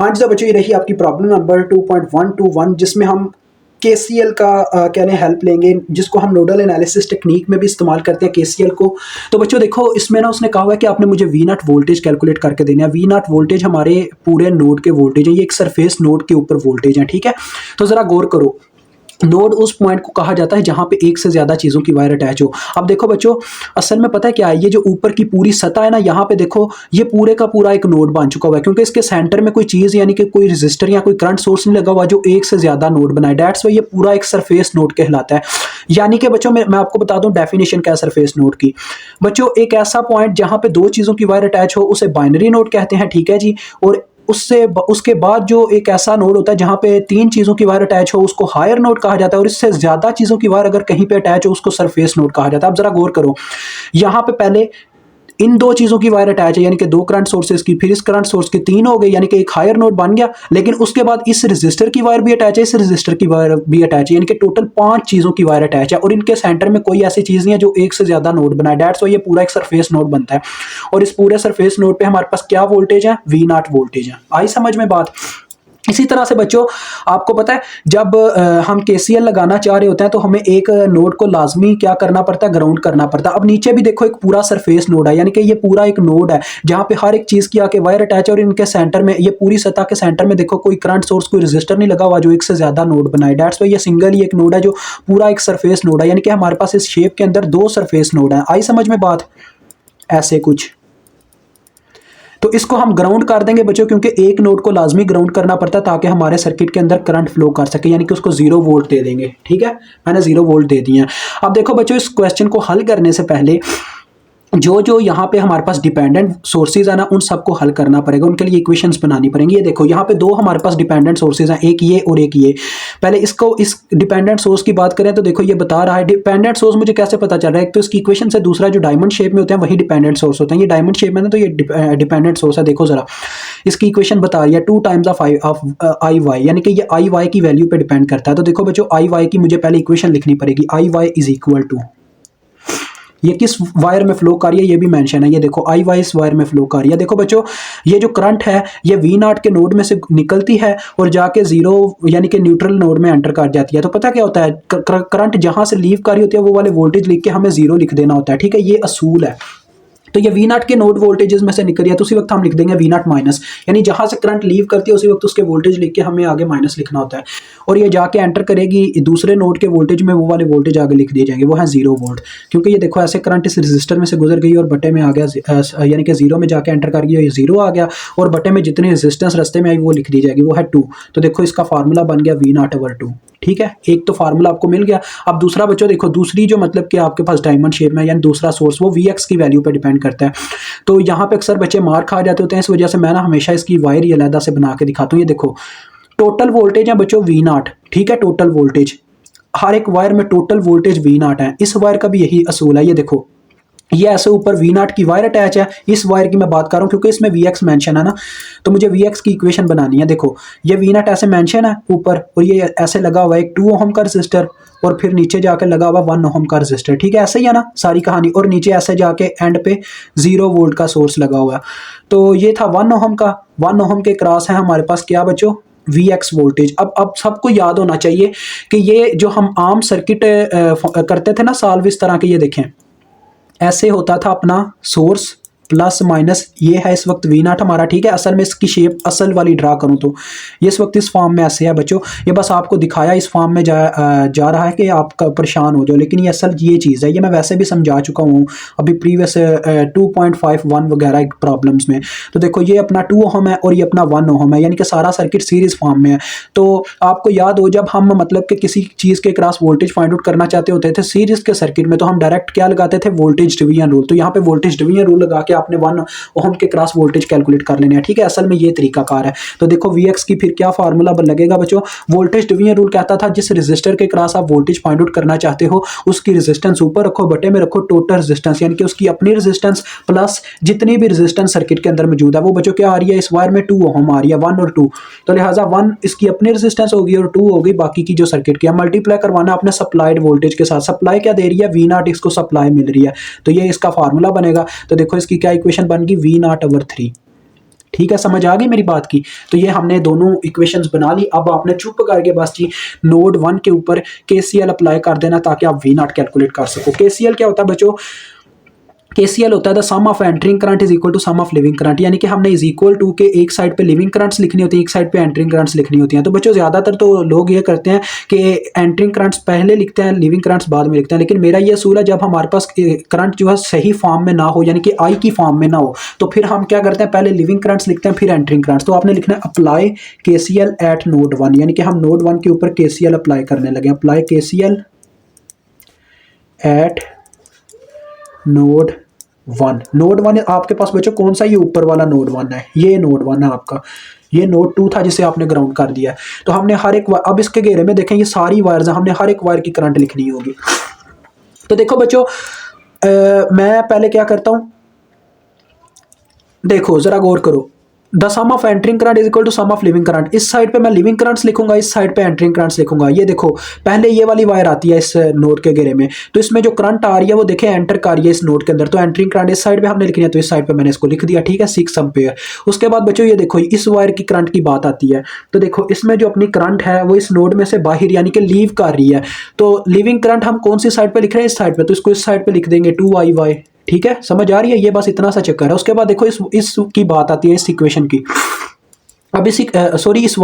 हाँ जी, तो बच्चों ये रही आपकी प्रॉब्लम नंबर 2.121 जिसमें हम केसीएल का क्या है हेल्प लेंगे, जिसको हम नोडल एनालिसिस टेक्निक में भी इस्तेमाल करते हैं केसीएल को। तो बच्चों देखो इसमें ना उसने कहा हुआ है कि आपने मुझे वी नॉट वोल्टेज कैलकुलेट करके देना है। वी नॉट वोल्टेज हमारे पूरे नोड के वोल्टेज है, ये एक सरफेस नोड के ऊपर वोल्टेज है, ठीक है। तो जरा गौर करो, नोड उस पॉइंट को कहा जाता है जहां पे एक से ज्यादा चीजों की वायर अटैच हो। अब देखो बच्चों, असल में पता है क्या है, ये जो ऊपर की पूरी सतह है ना, यहाँ पे देखो ये पूरे का पूरा एक नोड बन चुका हुआ है, क्योंकि इसके सेंटर में कोई चीज यानी कि कोई रजिस्टर या कोई करंट सोर्स नहीं लगा हुआ जो एक से ज्यादा नोड बनाए। डेट्स वाई ये पूरा एक सरफेस नोड कहलाता है। यानी कि बच्चों मैं आपको बता दूं डेफिनेशन क्या है सरफेस नोड की। बच्चों एक ऐसा पॉइंट जहां पे दो चीजों की वायर अटैच हो उसे बाइनरी नोड कहते हैं, ठीक है जी। और उसके बाद जो एक ऐसा नोड होता है जहां पे तीन चीजों की वायर अटैच हो उसको हायर नोड कहा जाता है, और इससे ज्यादा चीजों की वायर अगर कहीं पे अटैच हो उसको सरफेस नोड कहा जाता है। अब जरा गौर करो, यहां पे पहले इन दो चीजों की वायर अटैच है, यानी कि दो करंट सोर्सेज की, फिर इस करंट सोर्स की तीन हो गई, यानी कि एक हायर नोड बन गया। लेकिन उसके बाद इस रजिस्टर की वायर भी अटैच है, इस रजिस्टर की वायर भी अटैच है, यानी कि टोटल 5 चीजों की वायर अटैच है, और इनके सेंटर में कोई ऐसी चीज नहीं है जो एक से ज्यादा नोड बनाए। डेट्स वाई ये पूरा एक सरफेस नोड बनता है। और इस पूरे सरफेस नोड पे हमारे पास क्या वोल्टेज है, वी नॉट वोल्टेज है। आई समझ में बात। इसी तरह से बच्चों आपको पता है जब हम केसीएल लगाना चाह रहे होते हैं तो हमें एक नोड को लाजमी क्या करना पड़ता है, ग्राउंड करना पड़ता है। अब नीचे भी देखो एक पूरा सरफेस नोड है, यानी कि ये पूरा एक नोड है जहां पे हर एक चीज की आके वायर अटैच है, और इनके सेंटर में ये पूरी सतह के सेंटर में देखो कोई करंट सोर्स कोई रजिस्टर नहीं लगा हुआ जो एक से ज्यादा नोड बनाए। डेट्स वाई ये सिंगल ही एक नोड है जो पूरा एक सरफेस नोड है, यानी कि हमारे पास इस शेप के अंदर दो सरफेस नोड है। आई समझ में बात। ऐसे कुछ तो इसको हम ग्राउंड कर देंगे बच्चों, क्योंकि एक नोड को लाजमी ग्राउंड करना पड़ता है ताकि हमारे सर्किट के अंदर करंट फ्लो कर सके, यानी कि उसको 0 वोल्ट दे देंगे, ठीक है। मैंने 0 वोल्ट दे दिए हैं। अब देखो बच्चों इस क्वेश्चन को हल करने से पहले जो जो यहाँ पे हमारे पास डिपेंडेंट सोर्सेज है ना उन सबको हल करना पड़ेगा, उनके लिए इक्वेशंस बनानी पड़ेंगी। ये देखो यहाँ पे दो हमारे पास डिपेंडेंट सोर्सेज हैं, एक ये और एक ये। पहले इसको इस डिपेंडेंट सोर्स की बात करें तो देखो ये बता रहा है डिपेंडेंट सोर्स मुझे कैसे पता चल रहा है, एक तो इसकी इक्वेशन से, दूसरा जो डायमंड शेप में होते हैं वही डिपेंडेंट सोर्स होते हैं। ये डायमंड शेप में ना तो ये डिपेंडेंट सोर्स है। देखो जरा इसकी इक्वेशन बता रही है 2 टाइम्स ऑफ आई वाई, यानी कि ये आई वाई की वैल्यू पे डिपेंड करता है। तो देखो बच्चों आई वाई की मुझे पहले इक्वेशन लिखनी पड़ेगी, आई वाई इज इक्वल टू, ये किस वायर में फ्लो कर रही है ये भी मेंशन है। ये देखो आई वाई इस वायर में फ्लो कर रही है। देखो बच्चों ये जो करंट है ये वी नॉट के नोड में से निकलती है और जाके जीरो यानी कि न्यूट्रल नोड में एंटर कर जाती है। तो पता क्या होता है, करंट जहां से लीव कर रही होती है वो वाले वोल्टेज लिख के हमें 0 लिख देना होता है, ठीक है। ये असूल है। तो ये वी नॉट के नोड वोल्टेजेस में से निकल रही है तो उसी वक्त हम लिख देंगे वी नॉट माइनस, यानी जहां से करंट लीव करती है उसी वक्त उसके वोल्टेज लिख के हमें आगे माइनस लिखना होता है। और ये जाके एंटर करेगी दूसरे नोड के वोल्टेज में, वो वाले वोल्टेज आगे लिख दिए जाएंगे, वो है 0 वोल्ट। क्योंकि ये देखो ऐसे करंट इस रजिस्टर में से गुजर गई और बटे में आ गया, यानी कि 0 में जाके एंटर कर गई, ये 0 आ गया, और बटे में जितनी रेजिस्टेंस रस्ते में आई वो लिख दी जाएगी, वो है 2। तो देखो इसका फार्मूला बन गया वी नॉट ओवर 2, ठीक है। एक तो फार्मूला आपको मिल गया। अब दूसरा बच्चों देखो, दूसरी जो मतलब कि आपके पास डायमंड शेप में यानी दूसरा सोर्स वो वी एक्स की वैल्यू पे डिपेंड करता है। तो यहाँ पे अक्सर बच्चे मार खा जाते होते हैं, इस वजह से मैं ना हमेशा इसकी वायर ही अलग से बना के दिखाता हूँ। ये देखो टोटल वोल्टेज है बच्चों वी नॉट, ठीक है। टोटल वोल्टेज हर एक वायर में टोटल वोल्टेज वी नॉट है। इस वायर का भी यही असूल है। ये देखो ये ऐसे ऊपर वी नॉट की वायर अटैच है, इस वायर की मैं बात कर रहा हूँ क्योंकि इसमें वी एक्स मैंशन है ना, तो मुझे वी एक्स की इक्वेशन बनानी है। देखो ये वी नॉट ऐसे मैंशन है ऊपर, और ये ऐसे लगा हुआ है एक 2 ओहम का रजिस्टर, और फिर नीचे जाकर लगा हुआ 1 ओहम का रजिस्टर, ठीक है। ऐसे ही है ना सारी कहानी। और नीचे ऐसे जाके एंड पे 0 वोल्ट का सोर्स लगा हुआ है। तो ये था 1 ओहम का, 1 ओहम के क्रॉस है हमारे पास क्या बच्चों, वी एक्स वोल्टेज। अब सबको याद होना चाहिए कि ये जो हम आम सर्किट करते थे ना सॉल्व इस तरह के, ये देखें ऐसे होता था अपना सोर्स प्लस माइनस, ये है इस वक्त वी नॉट हमारा, ठीक है। असल में इसकी शेप असल वाली ड्रा करूं तो ये इस वक्त इस फॉर्म में ऐसे है बच्चों। ये बस आपको दिखाया इस फॉर्म में जा रहा है कि आप परेशान हो जाओ, लेकिन ये असल ये चीज़ है। ये मैं वैसे भी समझा चुका हूँ अभी प्रीवियस 2.51 वगैरह प्रॉब्लम्स में। तो देखो ये अपना 2 ओहम है और ये अपना 1 ओहम है, यानी कि सारा सर्किट सीरीज फॉर्म में है। तो आपको याद हो जब हम मतलब कि किसी चीज़ के क्रॉस वोल्टेज फाइंड आउट करना चाहते होते थे सीरीज के सर्किट में, तो हम डायरेक्ट क्या लगाते थे, वोल्टेज डिवीजन रूल। तो यहाँ पे वोल्टेज डिवीजन रूल लगा के आपने 1 ओहम के क्रॉस वोल्टेज कैलकुलेट कर लेने हैं, ठीक है। असल में ये तरीका कार है। तो देखो Vx की फिर क्या फार्मूला लगेगा बच्चों, वोल्टेज डिवीजन रूल कहता था जिस रेजिस्टर के क्रॉस आप वोल्टेज फाइंड आउट करना चाहते हो उसकी रेजिस्टेंस ऊपर रखो, बटे में रखो टोटल रेजिस्टेंस, यानी कि उसकी अपनी रेजिस्टेंस प्लस जितनी भी रेजिस्टेंस सर्किट के अंदर मौजूद है। वो बच्चों क्या आ रही है इस वायर में 2 ओहम आ रही है, 1 और 2, तो लिहाजा 1 इसकी अपनी रेजिस्टेंस होगी और 2 होगी बाकी की जो सर्किट की। मल्टीप्लाई करवाना आपने सप्लाइड वोल्टेज के साथ, सप्लाई क्या दे रही है, वी नॉट, इसको सप्लाई मिल रही है, तो ये इसका फार्मूला बनेगा। तो देखो इसकी क्या इक्वेशन बन गई, वी नॉट ओवर 3, ठीक है, समझ आ गई मेरी बात की। तो ये हमने दोनों इक्वेशंस बना ली। अब आपने चुप करके बस जी नोड 1 के ऊपर केसीएल अप्लाई कर देना ताकि आप वी नॉट कैलकुलेट कर सको। केसीएल क्या होता है बच्चों? केसीएल होता है the sum of entering current is equal to sum of leaving current, यानी कि हमने इज इक्वल टू के एक साइड पे लिविंग करंट्स लिखनी होती है, एक साइड पे एंटरिंग करंट्स लिखनी होती हैं। तो बच्चों ज़्यादातर तो लोग ये करते हैं कि एंटरिंग करंट्स पहले लिखते हैं, लिविंग करंट्स बाद में लिखते हैं। लेकिन मेरा ये असूल है जब हमारे पास करंट जो है सही फॉर्म में ना हो, यानी कि आई की फॉर्म में ना हो, तो फिर हम क्या करते हैं, पहले लिविंग करंट्स लिखते हैं फिर एंटरिंग करंट्स। तो आपने लिखना है अप्लाई केसीएल एट नोड 1, यानी कि हम नोड 1 के ऊपर केसीएल अप्लाई करने लगे। Apply KCL eight node 1। Node 1 आपके पास बच्चों कौन सा? ये ऊपर वाला नोड 1 है, ये नोड 1 है आपका। ये नोड 2 था जिसे आपने ग्राउंड कर दिया है। तो हमने हर एक अब इसके घेरे में देखें ये सारी वायर्स हैं, हमने हर एक वायर की करंट लिखनी होगी। तो देखो बच्चों मैं पहले क्या करता हूं, देखो जरा गौर करो। The sum of entering current is equal to sum of leaving current. इस साइड पे मैं लिविंग करंट्स लिखूंगा, इस साइड पे एंटरिंग करंट्स लिखूंगा। ये देखो पहले ये वाली वायर आती है इस नोड के घेरे में, तो इसमें जो करंट आ रही है वो देखें एंटर कर रही है इस नोड के अंदर, तो एंटरिंग करंट इस साइड पे हमने लिखनी है, तो इस साइड पे मैंने इसको लिख दिया, ठीक है, 6 एम्पीयर। उसके बाद बच्चों ये देखो इस वायर की करंट की बात आती है, तो देखो इसमें जो अपनी करंट है वो इस नोड में से बाहर यानी कि लीव कर रही है। तो लिविंग करंट हम कौन सी साइड पे लिख रहे हैं? इस साइड पे, तो इसको इस साइड पे लिख देंगे 2IY, ठीक है, समझ आ रही है? ये बस इतना सा चक्कर है। उसके बाद देखो इस की बात आती है, इस इक्वेशन की। अब इस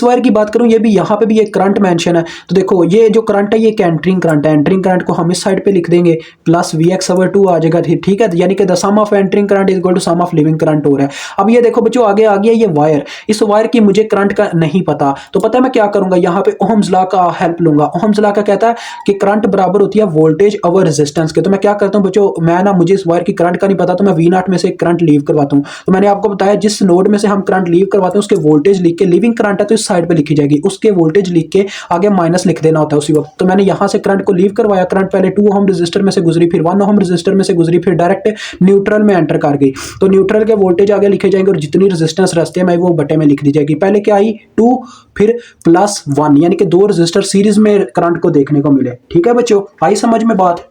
वायर की बात करूं, ये भी यहाँ पे भी एक करंट मेंशन है। तो देखो ये जो करंट है ये एक एंटरिंग करंट है, एंटरिंग करंट को हम इस साइड पे लिख देंगे प्लस Vx/2 आ जाएगा, ठीक है, यानी कि the sum of entering current is equal to sum of leaving current हो रहा है। अब ये देखो बच्चों आगे आ गया ये वायर, इस वायर की मुझे करंट का नहीं पता, तो पता है मैं क्या करूंगा, यहाँ पे ओहम्स लॉ का हेल्प लूंगा। ओहम्स लॉ का कहता है कि करंट बराबर होती है वोल्टेज ओवर रेजिस्टेंस के। तो मैं क्या करता हूँ बच्चों, मैं ना मुझे इस वायर की करंट का नहीं पता, तो मैं V0 में से करंट लीव करवाता हूँ। तो मैंने आपको बताया जिस नोड में से हम करंट लीव करवाते हैं उसके वोल्टेज लिख के, लिविंग करंट है तो इस साइड पे लिखी जाएगी, उसके वोल्टेज लिख के आगे माइनस लिख देना होता है उसी वक्त। तो मैंने यहां से करंट को लीव करवाया, करंट पहले 2 ओम रेजिस्टर में से गुजरी, फिर 1 ओम रेजिस्टर में से गुजरी, फिर डायरेक्ट न्यूट्रल में एंटर कर गई। तो न्यूट्रल के वोल्टेज आगे लिखे जाएंगे और जितनी रेजिस्टेंस रस्ते में वो बटे में लिख दी जाएगी। पहले क्या आई 2 फिर +1, यानी कि 2 रेजिस्टर सीरीज में करंट को देखने को मिले, ठीक है बच्चों, आई समझ में बात?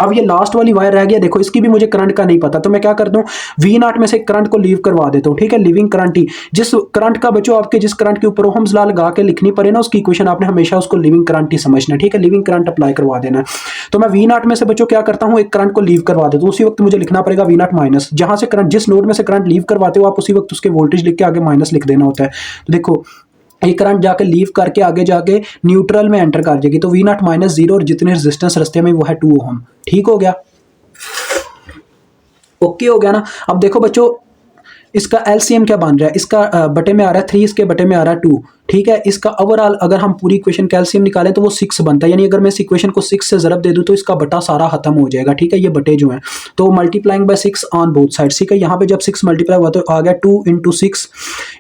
अब ये लास्ट वाली वायर रह गया, देखो इसकी भी मुझे करंट का नहीं पता, तो मैं क्या करता हूँ V0 में से करंट को लीव करवा देता हूँ, ठीक है, लिविंग करंट ही। जिस करंट का बच्चों आपके जिस करंट के ऊपर ओहम्स लॉ लगा के लिखनी पड़े ना उसकी इक्वेशन, आपने हमेशा उसको लिविंग करंट ही समझना, ठीक है, लिविंग करंट अप्लाई करवा देना। तो मैं V0 में से बच्चों क्या करता हूँ, एक करंट को लीव करवा देता हूँ, उसी वक्त मुझे लिखना पड़ेगा V0 माइनस, जहां से करंट जिस नोड में से करंट लीव करवाते हो आप उसी वक्त उसके वोल्टेज लिख के आगे माइनस लिख देना होता है। तो देखो ये करंट जाके लीव करके आगे जाके न्यूट्रल में एंटर कर जाएगी, तो V0 -0 और जितने रेजिस्टेंस रस्ते में वो है 2 ओम, ठीक हो गया, ओके हो गया ना। अब देखो बच्चों इसका एलसीएम क्या बन रहा है, इसका बटे में आ रहा है 3, इसके बटे में आ रहा है 2, ठीक है। इसका ओवरऑल अगर हम पूरी इक्वेशन का एलसीएम निकालें तो वो 6 बनता है, यानी अगर मैं इस इक्वेशन को 6 से ज़रब दे दूं तो इसका बटा सारा खत्म हो जाएगा, ठीक है, ये बटे जो हैं। तो multiplying by 6 on both sides, ठीक है। यहाँ पे जब 6 मल्टीप्लाई हुआ तो आ गया 2 × 6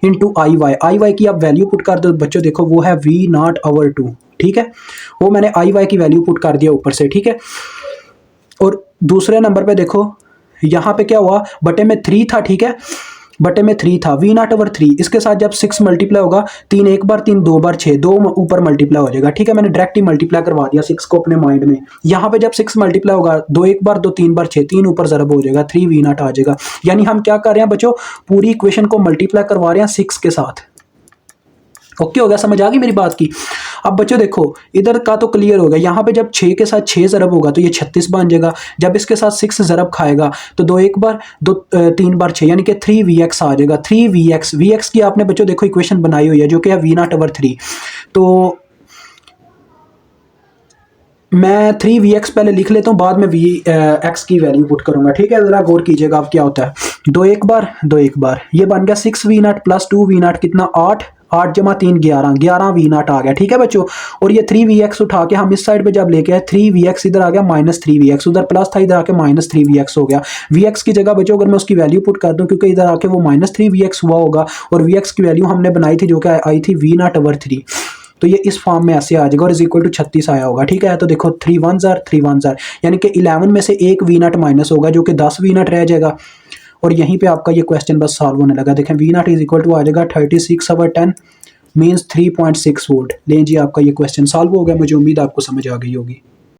× IY की आप वैल्यू पुट कर दो बच्चों, देखो वो है V0/2, ठीक है, वो मैंने IY की वैल्यू पुट कर दिया ऊपर से, ठीक है। और दूसरे नंबर पे देखो यहाँ पे क्या हुआ, बटे में 3 था, ठीक है, बटे में 3 था, V0/3, इसके साथ जब 6 मल्टीप्लाई होगा 3 एक बार 3 2 बार 6, 2 ऊपर मल्टीप्लाई हो जाएगा, ठीक है। मैंने डायरेक्ट ही मल्टीप्लाई करवा दिया 6 को अपने माइंड में। यहाँ पे जब 6 मल्टीप्लाई होगा 2 एक बार 2 3 बार 6, 3 ऊपर ज़रब हो जाएगा, 3 V0 आ जाएगा। यानी हम क्या कर रहे हैं बच्चों, पूरी इक्वेशन को मल्टीप्लाई करवा रहे हैं 6 के साथ, ओके हो गया, समझ आ गई मेरी बात की। अब बच्चों देखो इधर का तो क्लियर हो गया, यहाँ पे जब 6 के साथ 6 ज़रब होगा तो ये 36 बन जाएगा, जब इसके साथ 6 ज़रब खाएगा तो 2 एक बार 2 3 बार 6, यानी कि 3Vx आ जाएगा। 3Vx की आपने बच्चों देखो इक्वेशन बनाई हुई है जो कि है V0/3। तो मैं 3Vx पहले लिख लेता हूँ, बाद में Vx की वैल्यू पुट करूंगा, ठीक है। जरा गौर कीजिएगा अब क्या होता है, 2 एक बार 2 एक बार, ये बन गया 6V0 + 2V0 कितना 8, 8 × 3 11, 11 V0 आ गया, ठीक है बच्चों। और ये 3Vx उठा के हम इस साइड पे जब लेके आए 3Vx इधर आ गया -3Vx, उधर प्लस था इधर आके -3Vx हो गया। Vx की जगह बच्चों अगर मैं उसकी वैल्यू पुट कर दूं, क्योंकि इधर आके वो -3Vx हुआ होगा और Vx की वैल्यू हमने बनाई थी जो कि आई थी V0/3, तो ये इस फॉर्म में ऐसे आ जाएगा और इज इक्वल टू 36 आया होगा, ठीक है। तो देखो 3 1 ज़ार 3 1 ज़ार, यानी कि 11 में से एक V0 माइनस होगा जो कि 10 V0 रह जाएगा, और यहीं पे आपका ये क्वेश्चन बस सॉल्व होने लगा। देखें V0 इज इक्वल टू आ जाएगा 36/10 मीन्स 3.6 वोल्ट। लें जी आपका ये क्वेश्चन सॉल्व हो गया, मुझे उम्मीद आपको समझ आ गई होगी।